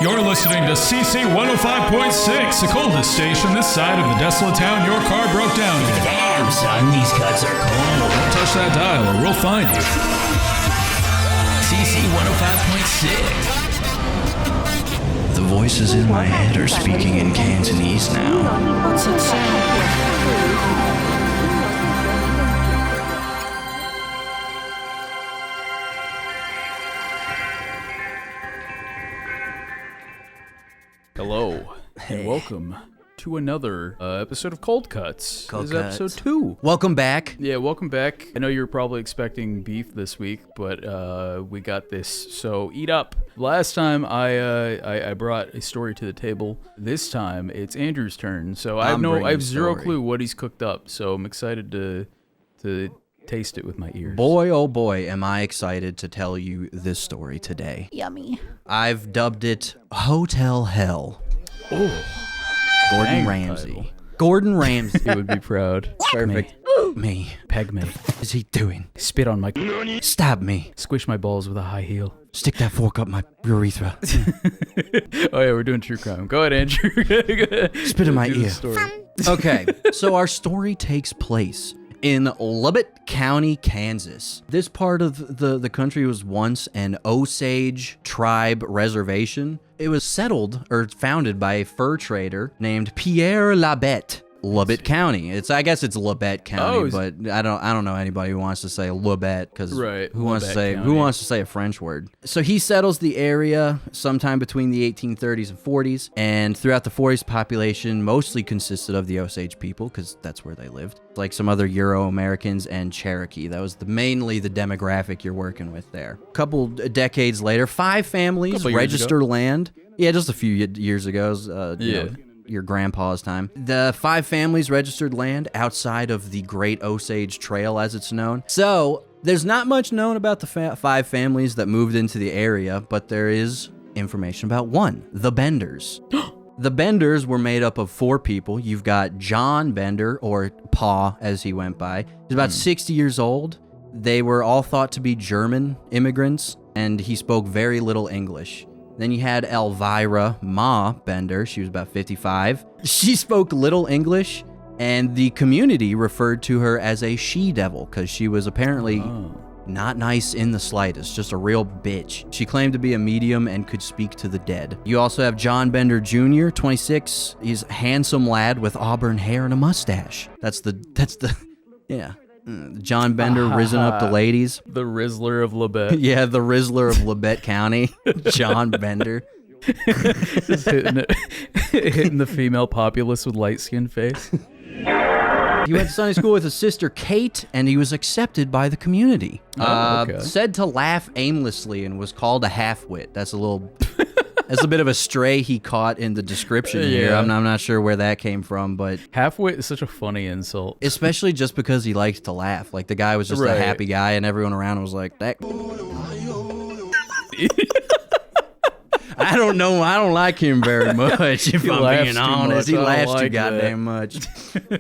You're listening to CC 105.6, the coldest station this side of the desolate town your car broke down in. Damn, son, these cuts are cold. Don't touch that dial or we'll find you. CC 105.6. The voices in my head are speaking in Cantonese now. Hello, and welcome to another episode of Cold Cuts. Cold This is Cuts. episode 2. Welcome back. Yeah, welcome back. I know you were probably expecting beef this week, but we got this, so eat up. Last time I brought a story to the table. This time it's Andrew's turn, so I have zero clue what he's cooked up. So I'm excited to taste it with my ears. Boy, oh boy, am I excited to tell you this story today. Yummy. I've dubbed it Hotel Hell. Oh, Gordon dang Ramsay. title. Gordon Ramsay. He would be proud. Perfect. Me. Peg me. What is he doing? Spit on my... Stab me. Squish my balls with a high heel. Stick that fork up my urethra. Oh yeah, we're doing true crime. Go ahead, Andrew. Spit in my Do the ear. story. Okay, so our story takes place in Lubbock County, Kansas. This part of the country was once an Osage tribe reservation. It was settled or founded by a fur trader named Pierre Labette. Lubbock County. I guess it's Labette County, but I don't know anybody who wants to say Labette because Right, who wants to Labette say a French word? So he settles the area sometime between the 1830s and 40s, and throughout the 40s, population mostly consisted of the Osage people because that's where they lived. Like some other Euro-Americans and Cherokee. That was mainly the demographic you're working with there. A couple decades later, 5 families register land. Yeah, just a few years ago. You know, your grandpa's time. The 5 families registered land outside of the Great Osage Trail, as it's known. So there's not much known about the 5 families that moved into the area, but there is information about one, the Benders. The Benders were made up of 4 people. You've got John Bender, or Pa as he went by. He's about 60 years old. They were all thought to be German immigrants, and he spoke very little English. Then you had Elvira Ma Bender. She was about 55. She spoke little English, and the community referred to her as a she-devil because she was apparently not nice in the slightest, just a real bitch. She claimed to be a medium and could speak to the dead. You also have John Bender Jr., 26. He's a handsome lad with auburn hair and a mustache. Yeah. John Bender risen up the ladies. The Rizzler of Labette. Yeah, the Rizzler of Labette County. John Bender. Just hitting the female populace with light-skinned face. He went to Sunday school with his sister Kate, and he was accepted by the community. Okay. Said to laugh aimlessly and was called a half-wit. That's a bit of a stray he caught in the description here. Yeah. I'm not sure where that came from, but... Half-wit is such a funny insult. Especially just because he likes to laugh. Like, the guy was just a happy guy, and everyone around was like, that... I don't know. I don't like him very much, if I'm being honest. He laughs too goddamn much.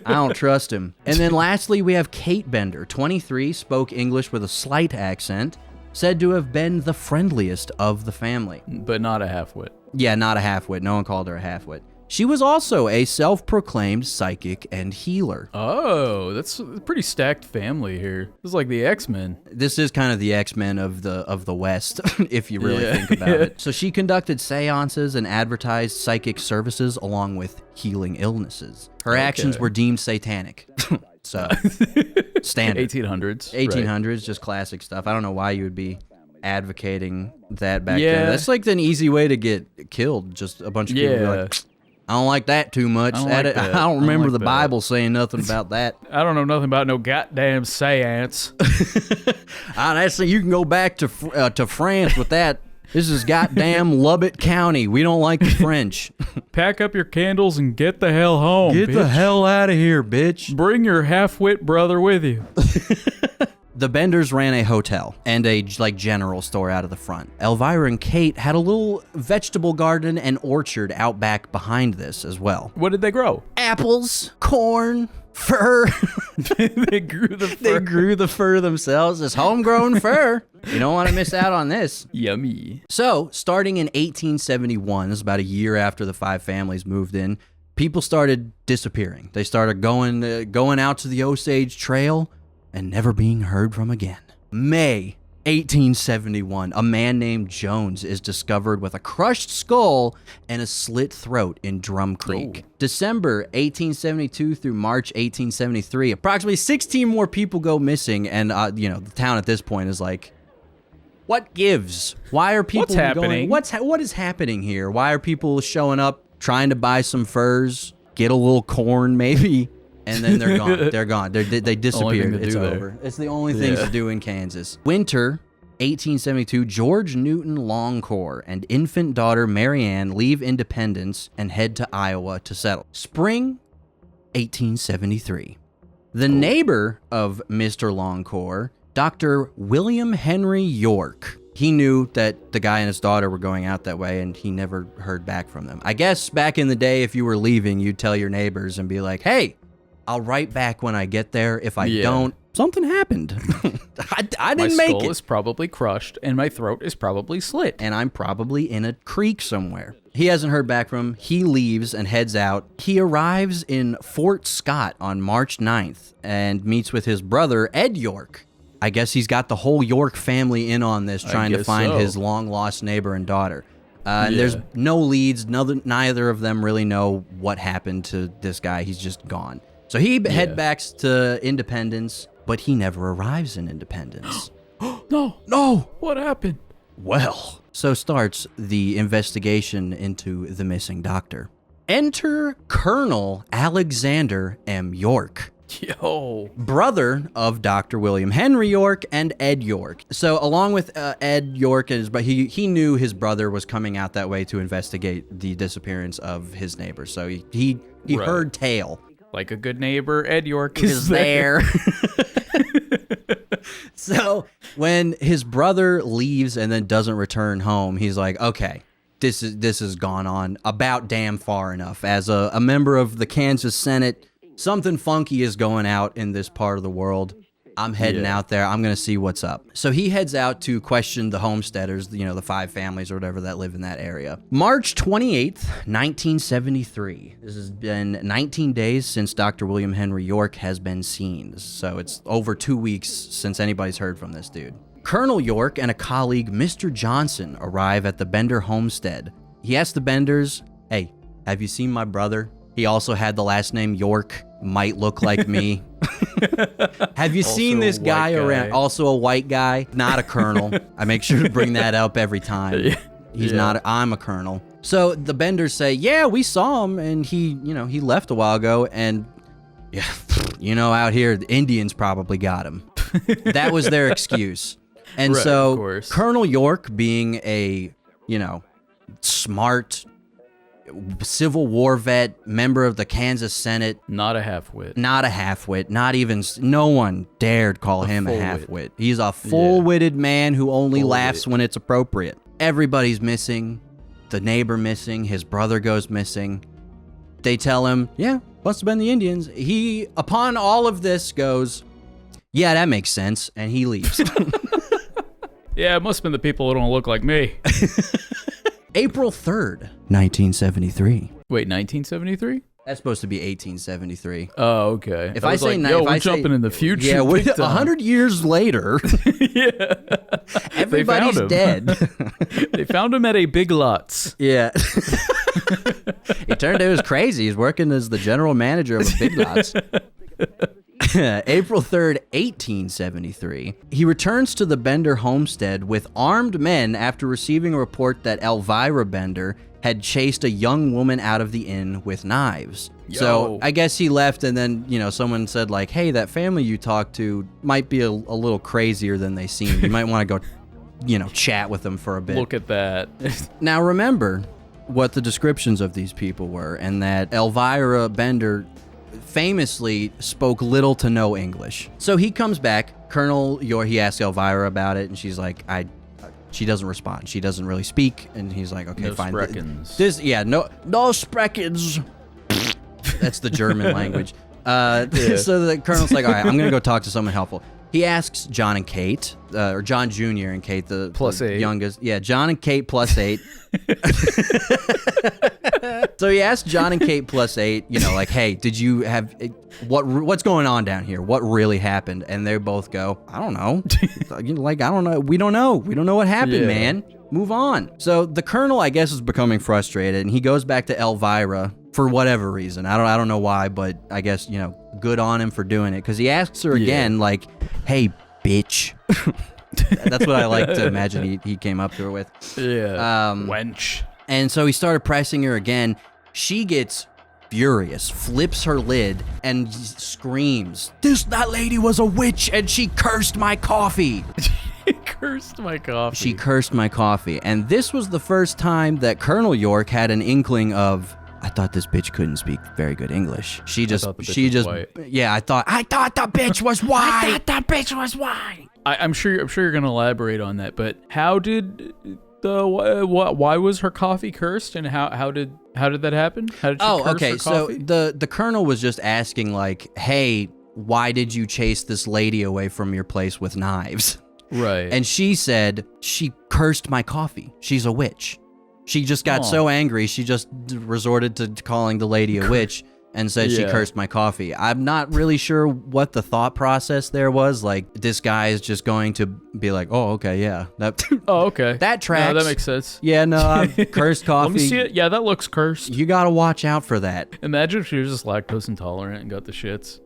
I don't trust him. And then lastly, we have Kate Bender, 23, spoke English with a slight accent, said to have been the friendliest of the family. But not a half-wit. Yeah, not a half-wit. No one called her a half-wit. She was also a self-proclaimed psychic and healer. Oh, that's a pretty stacked family here. This is like the X-Men. This is kind of the X-Men of the West, if you really think about it. So she conducted seances and advertised psychic services along with healing illnesses. Her actions were deemed satanic. So, standard. 1800s. 1800s, just classic stuff. I don't know why you would be advocating that back then. That's like an easy way to get killed. Just a bunch of people be like, I don't like that too much. I don't remember the Bible saying nothing about that. I don't know nothing about no goddamn seance. You can go back to France with that. This is goddamn Lubbock County. We don't like the French. Pack up your candles and get the hell home, Get the hell out of here, bitch. Bring your half-wit brother with you. The Benders ran a hotel and a general store out of the front. Elvira and Kate had a little vegetable garden and orchard out back behind this as well. What did they grow? Apples, corn, fur. They grew the fur. They grew the fur themselves. This homegrown fur. You don't want to miss out on this. Yummy. So, starting in 1871, this is about a year after the 5 families moved in, people started disappearing. They started going out to the Osage Trail and never being heard from again. May 1871, a man named Jones is discovered with a crushed skull and a slit throat in Drum Creek. Oh. December 1872 through March 1873, approximately 16 more people go missing, and the town at this point is like, what gives? Why are people What's happening? What is happening here? Why are people showing up trying to buy some furs, get a little corn maybe, and then they're gone. They're gone. They disappeared. It's over. It's the only things to do in Kansas. Winter 1872, George Newton Longcore and infant daughter Marianne leave Independence and head to Iowa to settle. Spring 1873. The neighbor of Mr. Longcore, Dr. William Henry York. He knew that the guy and his daughter were going out that way, and he never heard back from them. I guess back in the day, if you were leaving, you'd tell your neighbors and be like, hey, I'll write back when I get there. If I don't, something happened. I didn't make it. My skull is probably crushed, and my throat is probably slit. And I'm probably in a creek somewhere. He hasn't heard back from him. He leaves and heads out. He arrives in Fort Scott on March 9th and meets with his brother, Ed York. I guess he's got the whole York family in on this, trying to find his long-lost neighbor and daughter. And there's no leads. Neither of them really know what happened to this guy. He's just gone. So he head back to Independence, but he never arrives in Independence. No! What happened? Well, so starts the investigation into the missing doctor. Enter Colonel Alexander M. York. Yo. Brother of Dr. William Henry York and Ed York. So along with Ed York, but he knew his brother was coming out that way to investigate the disappearance of his neighbor. So he heard tale. Like a good neighbor, Ed York is there. So when his brother leaves and then doesn't return home, he's like, okay, this has gone on about damn far enough. As a member of the Kansas Senate, something funky is going out in this part of the world. I'm heading out there. I'm going to see what's up. So he heads out to question the homesteaders, the 5 families or whatever that live in that area. March 28th, 1973. This has been 19 days since Dr. William Henry York has been seen. So it's over 2 weeks since anybody's heard from this dude. Colonel York and a colleague, Mr. Johnson, arrive at the Bender homestead. He asks the Benders, hey, have you seen my brother? He also had the last name York, might look like me. Have you seen this guy around? Also a white guy, not a colonel. I make sure to bring that up every time. He's not, I'm a colonel. So the Benders say, yeah, we saw him, and he left a while ago, and out here, the Indians probably got him. That was their excuse. And so Colonel York, being a, smart Civil War vet, member of the Kansas Senate. Not a half-wit. Not even, no one dared call him a half-wit. He's a full-witted man who only laughs when it's appropriate. Everybody's missing. The neighbor missing. His brother goes missing. They tell him, yeah, must have been the Indians. He, upon all of this, goes, yeah, that makes sense. And he leaves. Yeah, it must have been the people who don't look like me. April 3rd, 1973. Wait, 1973? That's supposed to be 1873. Oh, okay. If I say, we're jumping in the future. Yeah, 100 years later. Yeah. Everybody's dead. They found him at a Big Lots. Yeah. It turned out he was crazy. He's working as the general manager of a Big Lots. April 3rd, 1873. He returns to the Bender homestead with armed men after receiving a report that Elvira Bender had chased a young woman out of the inn with knives. So I guess he left, and then, someone said, like, hey, that family you talked to might be a little crazier than they seem. You might want to go, chat with them for a bit. Look at that. Now, remember what the descriptions of these people were, and that Elvira Bender famously spoke little to no English. So he comes back. Colonel York, he asks Elvira about it, and she's like, she doesn't respond. She doesn't really speak, and he's like, okay, no fine. Spreckens. No Spreckens. That's the German language. So the colonel's like, all right, I'm going to go talk to someone helpful. He asks John and Kate, or John Jr. and Kate, the youngest. Yeah, John and Kate +8. So he asked John and Kate +8, like, hey, did you have, what's going on down here? What really happened? And they both go, I don't know. Like, I don't know. We don't know. We don't know what happened, man. Move on. So the colonel, I guess, is becoming frustrated, and he goes back to Elvira for whatever reason. I don't know why, but I guess, good on him for doing it. Because he asks her again, like, hey, bitch. That's what I like to imagine he came up to her with. Yeah. Wench. And so he started pressing her again. She gets furious, flips her lid, and screams, that lady was a witch, and she cursed my coffee. Cursed my coffee. She cursed my coffee. And this was the first time that Colonel York had an inkling of, I thought this bitch couldn't speak very good English. She just, white. Yeah, I thought the bitch was white. I thought the bitch was white. I'm sure you're gonna elaborate on that, but how did why was her coffee cursed, and how did that happen? How did she curse her coffee? So the colonel was just asking, like, hey, why did you chase this lady away from your place with knives? Right. And she said she cursed my coffee. She's a witch. She just got so angry, she just resorted to calling the lady a witch and said she cursed my coffee. I'm not really sure what the thought process there was. Like, this guy is just going to be like, oh, okay, yeah. Okay. That tracks. No, that makes sense. Yeah, no, cursed coffee. Let me see it. Yeah, that looks cursed. You got to watch out for that. Imagine if she was just lactose intolerant and got the shits.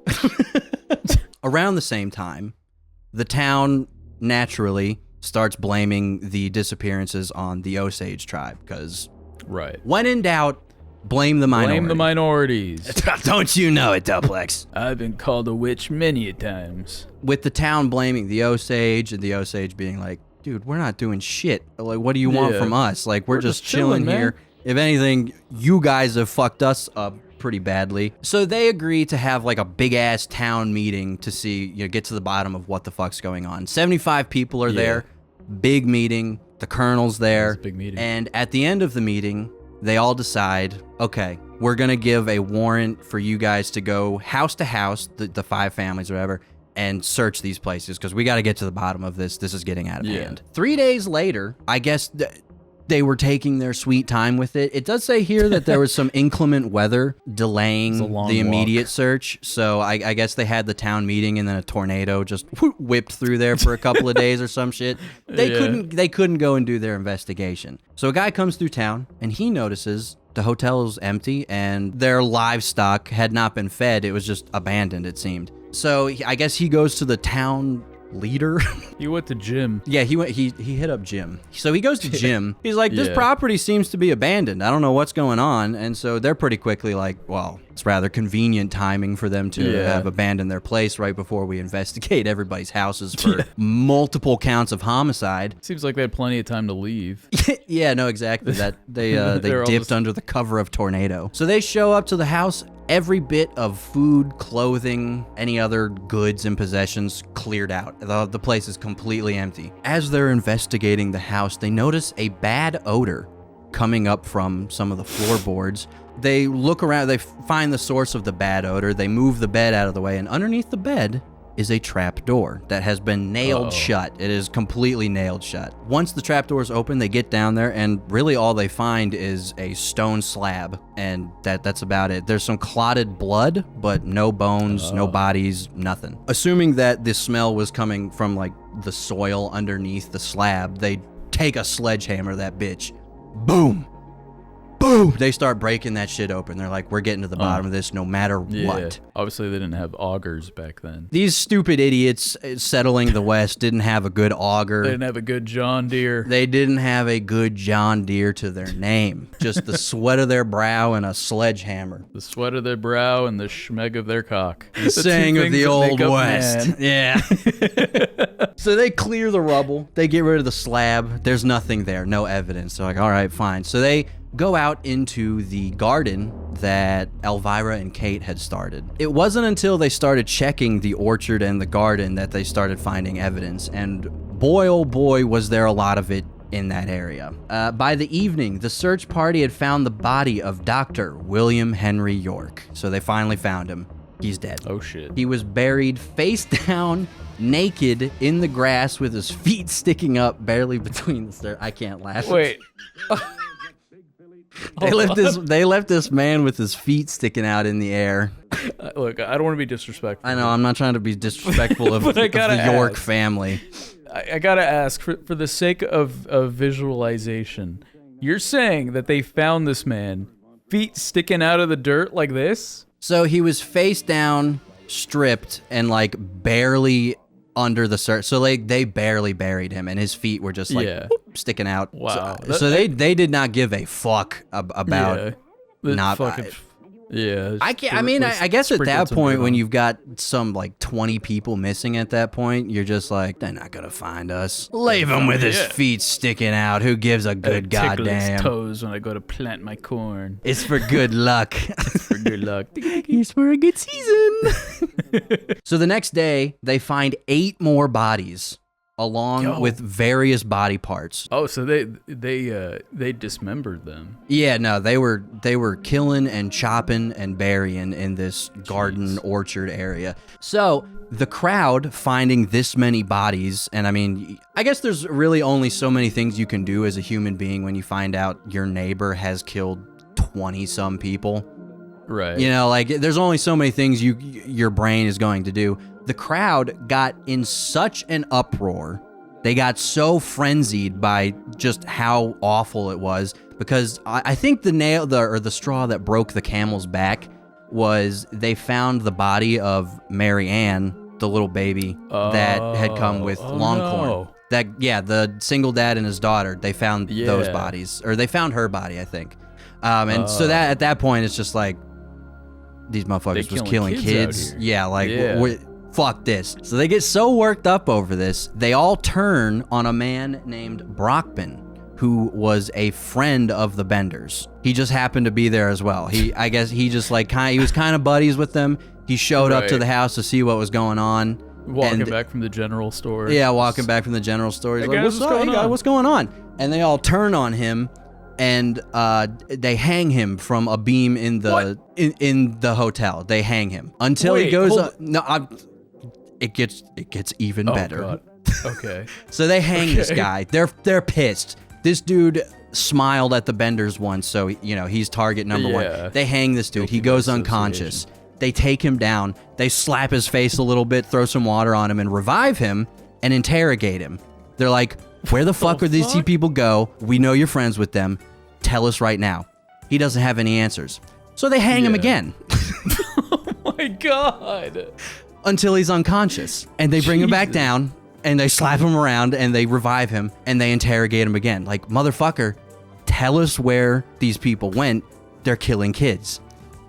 Around the same time, the town naturally starts blaming the disappearances on the Osage tribe, because when in doubt, blame the minority. Blame the minorities. Don't you know it, Duplex? I've been called a witch many a times. With the town blaming the Osage, and the Osage being like, dude, we're not doing shit. Like, what do you want from us? Like, we're just chilling here. If anything, you guys have fucked us up pretty badly. So they agree to have like a big ass town meeting to see, get to the bottom of what the fuck's going on. 75 people are there. Big meeting. The colonel's there. Big meeting. And at the end of the meeting, they all decide, okay, we're going to give a warrant for you guys to go house to house, the 5 families or whatever, and search these places, because we got to get to the bottom of this. This is getting out of hand. 3 days later, I guess they were taking their sweet time with it. It does say here that there was some inclement weather delaying the immediate search. So I guess they had the town meeting, and then a tornado just whipped through there for a couple of days or some shit. They couldn't go and do their investigation. So a guy comes through town, and he notices the hotel's empty, and their livestock had not been fed. It was just abandoned, it seemed. So I guess he goes to the town leader. He went to Jim. Yeah, he hit up Jim. So he goes to Jim. He's like, this property seems to be abandoned. I don't know what's going on. And so they're pretty quickly like, well, it's rather convenient timing for them to have abandoned their place right before we investigate everybody's houses for multiple counts of homicide. Seems like they had plenty of time to leave. Yeah, no, exactly. That they dipped under the cover of tornado. So they show up to the house. Every bit of food, clothing, any other goods and possessions cleared out. The place is completely empty. As they're investigating the house, they notice a bad odor coming up from some of the floorboards. They look around, they find the source of the bad odor, they move the bed out of the way, and underneath the bed is a trap door that has been nailed shut. It is completely nailed shut. Once the trap door is open, they get down there, and really all they find is a stone slab, and that's about it. There's some clotted blood, but no bones, no bodies, nothing. Assuming that this smell was coming from like the soil underneath the slab, they take a sledgehammer, that bitch. Boom! Boom! They start breaking that shit open. They're like, we're getting to the bottom of this no matter what. Obviously, they didn't have augers back then. These stupid idiots settling the West didn't have a good auger. They didn't have a good John Deere. They didn't have a good John Deere to their name. Just the sweat of their brow and a sledgehammer. The sweat of their brow and the schmeg of their cock. The saying of the old West. Yeah. So they clear the rubble. They get rid of the slab. There's nothing there. No evidence. They're like, all right, fine. So they go out into the garden that Elvira and Kate had started. It wasn't until they started checking the orchard and the garden that they started finding evidence, and boy oh boy was there a lot of it in that area. By the evening, the search party had found the body of Dr. William Henry York. So they finally found him. He's dead. Oh, shit. He was buried face down, naked, in the grass with his feet sticking up barely between the stairs. I can't laugh. Wait. They left this man with his feet sticking out in the air. Look, I don't want to be disrespectful. I know, I'm not trying to be disrespectful of, But I of the gotta York ask. family. I gotta ask, for the sake of visualization, you're saying that they found this man, feet sticking out of the dirt like this? So he was face down, stripped, and like barely under the surface. So they barely buried him, and his feet were just like whoop, sticking out. Wow. So they did not give a fuck about not. Yeah. I can't. I mean, I guess at that point, when you've got some like 20 people missing at that point, you're just like, they're not gonna find us. Leave him with his feet sticking out. Who gives a good tickle his goddamn? toes when I go to plant my corn. It's for good luck. For good luck. Here's for a good season. So the next day, they find 8 more bodies, along with various body parts. Oh, so they dismembered them. Yeah, no, they were killing and chopping and burying in this garden orchard area. So the crowd finding this many bodies, and I mean, I guess there's really only so many things you can do as a human being when you find out your neighbor has killed 20-some people. Right. You know, like there's only so many things your brain is going to do. The crowd got in such an uproar. They got so frenzied by just how awful it was, because I think the straw that broke the camel's back was they found the body of Mary Ann, the little baby that had come with Longhorn. No. The single dad and his daughter, they found those bodies, or they found her body, I think. So that at that point, it's just like, these motherfuckers was killing kids. Yeah, like, fuck this. So they get so worked up over this, they all turn on a man named Brockman, who was a friend of the Benders. He just happened to be there as well. I guess he just like he was kind of buddies with them. He showed up to the house to see what was going on. Walking back from the general store. Yeah, walking back from the general store. He's hey like, guys, what's going on? And they all turn on him, and they hang him from a beam in the hotel. They hang him until he goes up. No, it gets even better. God. Okay. So they hang this guy. They're pissed. This dude smiled at the Benders once, so he's target number one. They hang this dude. He goes unconscious. They take him down. They slap his face a little bit, throw some water on him, and revive him and interrogate him. They're like, where the fuck are these two people go? We know you're friends with them. Tell us right now. He doesn't have any answers. So they hang him again. Oh my God. Until he's unconscious. And they bring him back down, and they slap him around, and they revive him, and they interrogate him again. Like, motherfucker, tell us where these people went. They're killing kids.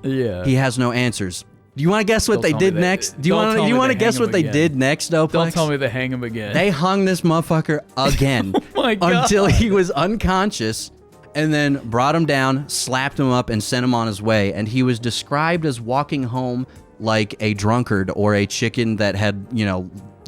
Yeah. He has no answers. Do you want to guess what they did next? Do you want to guess what they did next, Oplex? Don't tell me they hang him again. They hung this motherfucker again. Oh my God. Until he was unconscious, and then brought him down, slapped him up, and sent him on his way. And he was described as walking home like a drunkard or a chicken that had,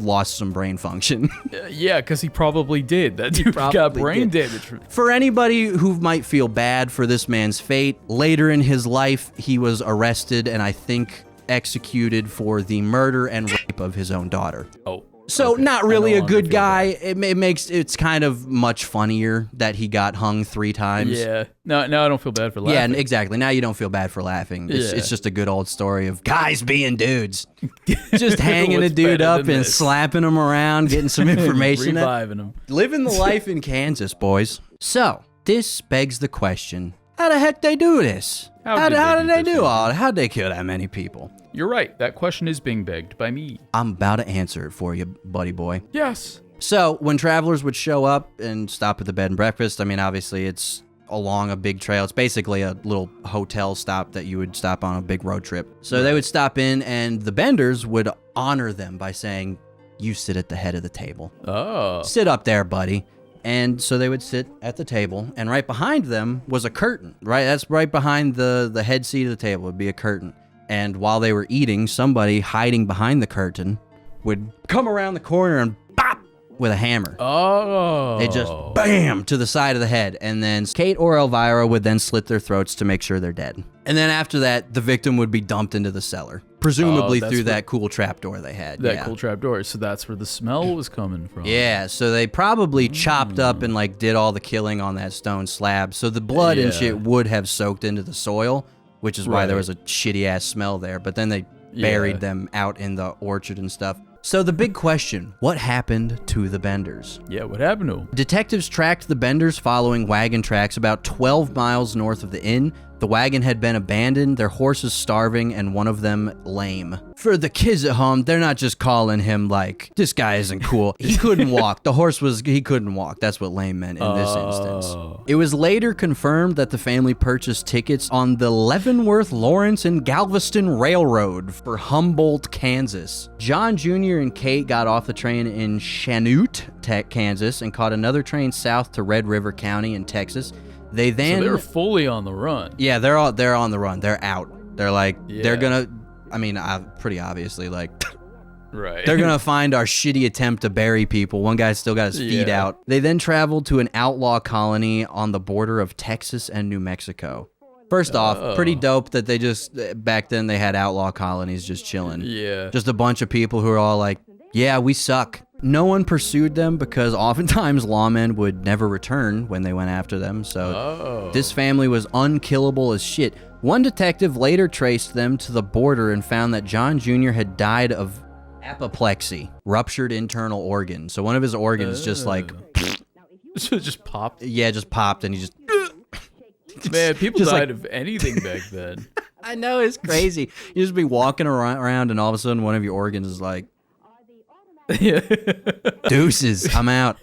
lost some brain function. Yeah, because he probably did. That dude got brain damage. For anybody who might feel bad for this man's fate, later in his life, he was arrested and I think executed for the murder and rape of his own daughter. Oh. So okay. not really a good guy. It's kind of much funnier that he got hung 3 times. Yeah. No, I don't feel bad for laughing. Yeah, exactly. Now you don't feel bad for laughing. It's just a good old story of guys being dudes. Just hanging a dude up and slapping him around, getting some information. Reviving him. Living the life in Kansas, boys. So, this begs the question, how the heck they do this? How did they do all? How'd they kill that many people? You're right. That question is being begged by me. I'm about to answer it for you, buddy boy. Yes. So, when travelers would show up and stop at the bed and breakfast, I mean, obviously it's along a big trail. It's basically a little hotel stop that you would stop on a big road trip. So they would stop in, and the Benders would honor them by saying, you sit at the head of the table. Oh. Sit up there, buddy. And so they would sit at the table, and right behind them was a curtain, right? That's right behind the head seat of the table would be a curtain. And while they were eating, somebody hiding behind the curtain would come around the corner and bop with a hammer. Oh. They just bam to the side of the head. And then Kate or Elvira would then slit their throats to make sure they're dead. And then after that, the victim would be dumped into the cellar. presumably that's through where- that cool trapdoor they had. That yeah. cool trapdoor. So that's where the smell was coming from. Yeah, so they probably chopped up and like did all the killing on that stone slab. So the blood and Yeah. shit would have soaked into the soil, which is why there Right. was a shitty ass smell there. But then they buried them out in the orchard and stuff. So the big question, what happened to the Benders? Yeah, what happened to him? Detectives tracked the Benders following wagon tracks about 12 miles north of the inn. The wagon had been abandoned, their horses starving, and one of them lame. For the kids at home, they're not just calling him like, this guy isn't cool. He couldn't walk. The horse he couldn't walk. That's what lame meant in this instance. It was later confirmed that the family purchased tickets on the Leavenworth, Lawrence, and Galveston Railroad for Humboldt, Kansas. John Jr. and Kate got off the train in Chanute, Kansas, and caught another train south to Red River County in Texas. They then... So they were fully on the run. Yeah, they're on the run. They're out. They're like, they're Yeah. gonna, I mean, pretty obviously, like, Right. they're gonna find our shitty attempt to bury people. One guy's still got his feet Yeah. out. They then traveled to an outlaw colony on the border of Texas and New Mexico. First off, pretty dope that they just, back then they had outlaw colonies just chilling. Yeah. Just a bunch of people who are all like, yeah, we suck. No one pursued them because oftentimes lawmen would never return when they went after them. So this family was unkillable as shit. One detective later traced them to the border and found that John Jr. had died of apoplexy, ruptured internal organ. So one of his organs just like, So it just popped. yeah, just popped and he just... Man, people just died like- of anything back then. I know, it's crazy. You just be walking around and all of a sudden one of your organs is like, Yeah. deuces, I'm out.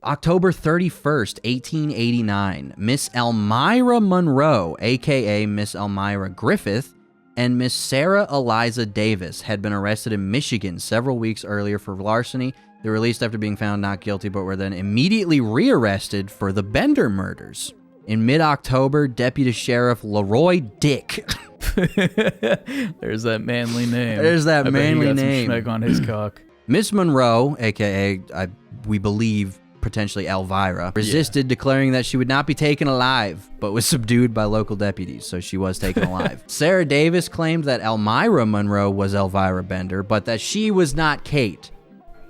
October 31st, 1889, Miss Elmira Monroe, a.k.a. Miss Elmira Griffith, and Miss Sarah Eliza Davis had been arrested in Michigan several weeks earlier for larceny. They were released after being found not guilty, but were then immediately rearrested for the Bender murders. In mid-October, Deputy Sheriff Leroy Dick... There's that manly name. There's that I bet he manly got name. Some schmeck on his cock. Miss Monroe, a.k.a. We believe potentially Elvira, resisted, declaring that she would not be taken alive, but was subdued by local deputies, so she was taken alive. Sarah Davis claimed that Elmira Monroe was Elvira Bender, but that she was not Kate,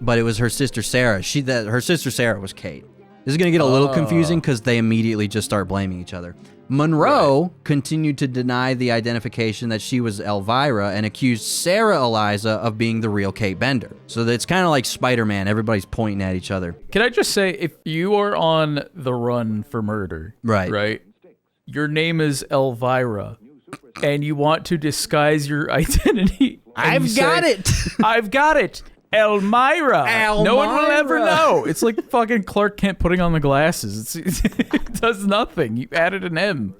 but it was her sister Sarah. Her sister Sarah was Kate. This is going to get a little confusing because they immediately just start blaming each other. Monroe continued to deny the identification that she was Elvira and accused Sarah Eliza of being the real Kate Bender. So it's kind of like Spider-Man. Everybody's pointing at each other. Can I just say, if you are on the run for murder, right? Your name is Elvira, and you want to disguise your identity. I've got it. I've got it. Elmira. No one will ever Elmira. know. It's like fucking Clark Kent putting on the glasses. It does nothing. You added an M.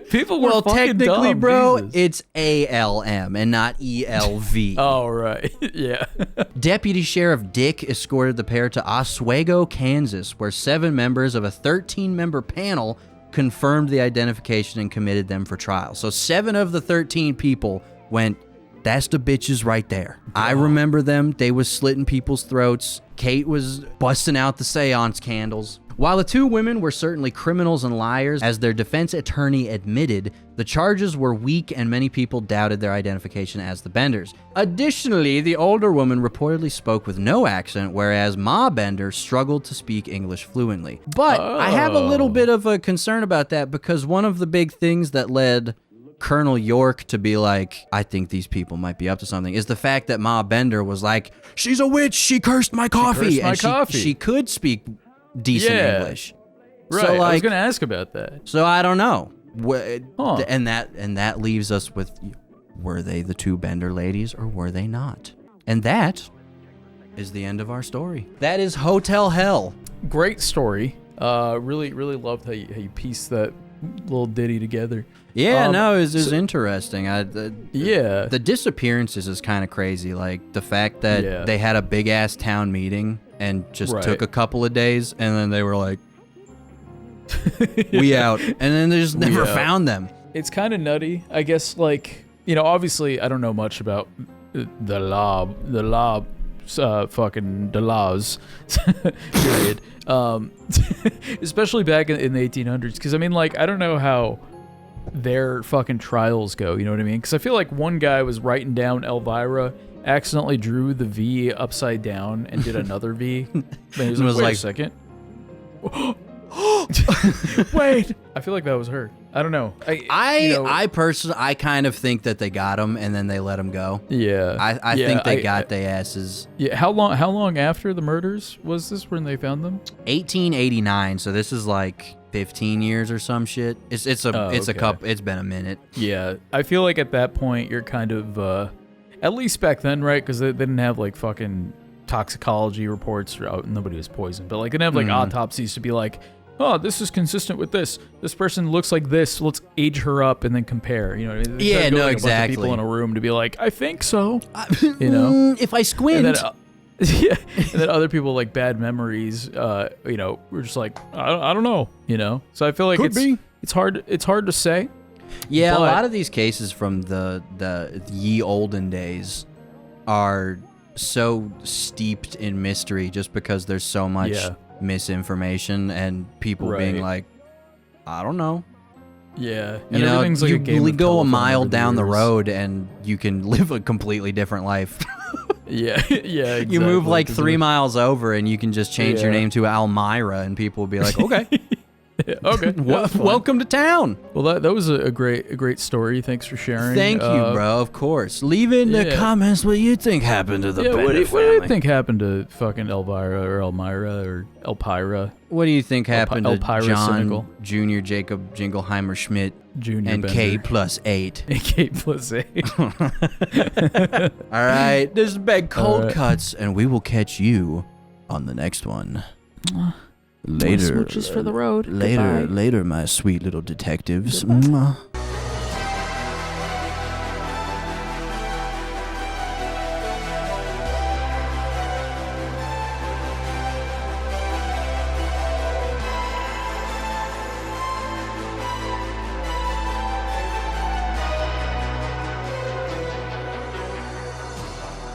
People were Well, fucking technically, dumb. bro, Jesus. it's ALM and not ELV. Oh, right. Yeah. Deputy Sheriff Dick escorted the pair to Oswego, Kansas, where 7 members of a 13-member panel confirmed the identification and committed them for trial. So 7 of the 13 people went, that's the bitches right there. I remember them. They was slitting people's throats. Kate was busting out the seance candles. While the 2 women were certainly criminals and liars, as their defense attorney admitted, the charges were weak and many people doubted their identification as the Benders. Additionally, the older woman reportedly spoke with no accent, whereas Ma Bender struggled to speak English fluently. But I have a little bit of a concern about that because one of the big things that led Colonel York to be like, I think these people might be up to something, is the fact that Ma Bender was like, she's a witch, she cursed my coffee. cursed my coffee. She could speak decent English. Right. So, I was like, going to ask about that. so I don't know. Huh. And that leaves us with, were they the 2 Bender ladies or were they not? And that is the end of our story. That is Hotel Hell. Great story. Really, really loved how you pieced that little ditty together. Yeah, no, it was interesting. Yeah. The disappearances is kind of crazy. Like the fact that they had a big ass town meeting and just took a couple of days, and then they were like, "We out," and then they just never found them. It's kind of nutty, I guess. Like, you know, obviously, I don't know much about the law, fucking the laws, period. Especially back in the 1800s, because I mean, like, I don't know how their fucking trials go. You know what I mean? Because I feel like one guy was writing down Elvira, accidentally drew the V upside down and did another V. Then he was like, wait a second. Wait. I feel like that was her. I don't know. I personally, I kind of think that they got him and then they let him go. Yeah. I think they got their asses. Yeah. How long after the murders was this when they found them? 1889. So this is like 15 years or some shit. It's a couple. It's been a minute. Yeah. I feel like at that point you're kind of, at least back then, right? Because they didn't have like fucking toxicology reports. Nobody was poisoned, but like they didn't have like autopsies to be like, oh, this is consistent with this. This person looks like this. Let's age her up and then compare. You know, yeah, no, like exactly. A bunch of people in a room to be like, I think so. You know, if I squint. And then, yeah, and then other people like bad memories. You know, we're just like, I don't know. You know, so I feel like it's hard to say. Yeah, a lot of these cases from the ye olden days are so steeped in mystery just because there's so much misinformation and people being like, I don't know. Yeah. And you know, like you go a mile down the road and you can live a completely different life. Yeah, yeah, exactly. You move like 3 miles over and you can just change your name to Almira and people will be like, okay. Okay. Welcome to town. Well, that was a great story. Thanks for sharing. Thank you, bro. Of course. Leave in the comments what you think happened to the Bennett family. What do you think happened to fucking Elvira or Elmira or Elpira? What do you think happened to John Cynical. Jr. Jacob Jingleheimer Schmidt Jr. and Bender. K+8? And K+8. All right. This has been Cold Cuts, and we will catch you on the next one. Later. Smooches for the road. Later, Goodbye. later, my sweet little detectives. Mwah.